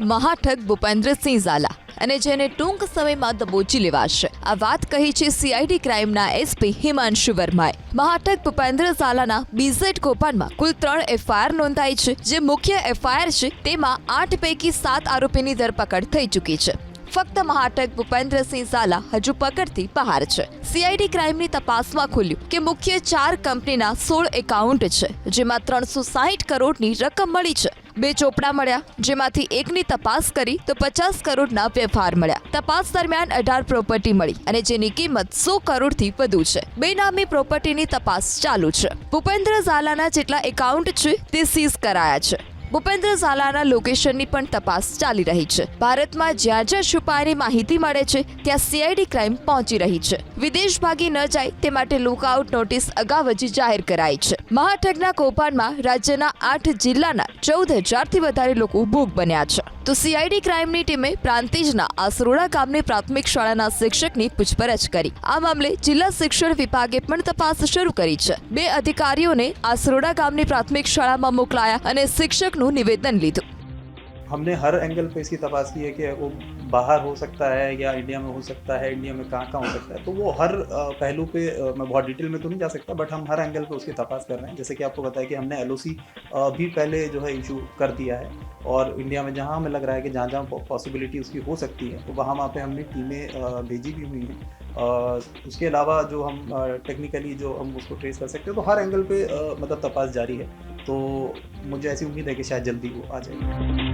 મહાઠગ ભૂપેન્દ્રસિંહ ઝાલા અને જેને ટૂંક સમયમાં દબોચી લેવાશે. આ વાત કહી છે સીઆઈડી ક્રાઇમના એસપી હિમાંશુ વર્માએ. મહાઠગ ભૂપેન્દ્ર ઝાલાના બીઝેડ કૌભાંડમાં કુલ 3 એફઆઈઆર નોંધાઈ છે. જે મુખ્ય એફઆઈઆર છે તેમાં 8 પૈકી 7 આરોપીની ધરપકડ થઈ ચૂકી છે. ફક્ત મહાઠગ ભૂપેન્દ્રસિંહ ઝાલા હજુ પકડથી બહાર છે. સીઆઈડી ક્રાઇમની તપાસમાં ખુલ્યું કે મુખ્ય 4 કંપનીના 16 એકાઉન્ટ છે, જેમાં 360 કરોડની રકમ મળી છે. 2 ચોપડા મળ્યા, જેમાંથી એકની તપાસ કરી તો 50 કરોડના વ્યવહાર મળ્યા. તપાસ દરમિયાન 18 પ્રોપર્ટી મળી અને જેની કિંમત 100 કરોડથી વધુ છે. બેનામી પ્રોપર્ટીની તપાસ ચાલુ છે. ભૂપેન્દ્ર ઝાલાના જેટલા એકાઉન્ટ છે તે સીઝ કરાયા છે. ભૂપેન્દ્ર ઝાલાના લોકેશનની પણ તપાસ ચાલી રહી છે. ભારતમાં જ્યાં જ્યાં છુપાયેલી માહિતી મળે છે ત્યાં સીઆઈડી ક્રાઇમ પહોંચી રહી છે. વિદેશ ભાગી ન જાય તે માટે લુકઆઉટ નોટિસ અગાઉ જ જાહેર કરાઈ છે. મહાઠગના કૌભાંડમાં રાજ્યના 8 જિલ્લાના 14,000થી વધારે લોકો ભોગ બન્યા છે. તો સીઆઈડી ક્રાઇમની ટીમે પ્રાંતિજના આસરોડા ગામની પ્રાથમિક શાળાના શિક્ષકની પૂછપરછ કરી. આ મામલે જિલ્લા શિક્ષણ વિભાગે પણ તપાસ શરૂ કરી છે. 2 અધિકારીઓને આસરોડા ગામની પ્રાથમિક શાળામાં મોકલાયા અને શિક્ષકનું નિવેદન લીધું. हमने हर एंगल पे इसकी तपास की है कि वो बाहर हो सकता है या इंडिया में हो सकता है, इंडिया में कहाँ कहाँ हो सकता है. तो वो हर पहलू पे मैं बहुत डिटेल में तो नहीं जा सकता, बट हम हर एंगल पे उसकी तपास कर रहे हैं. जैसे कि आपको बताया कि हमने एलओसी भी पहले जो है इशू कर दिया है और इंडिया में जहाँ हमें लग रहा है कि जहाँ जहाँ पॉसिबिलिटी उसकी हो सकती है तो वहाँ पे हमने टीमें भेजी भी हुई हैं. उसके अलावा जो हम टेक्निकली जो हम उसको ट्रेस कर सकते हैं, तो हर एंगल पे मतलब तपास जारी है. तो मुझे ऐसी उम्मीद है कि शायद जल्दी वो आ जाएगी.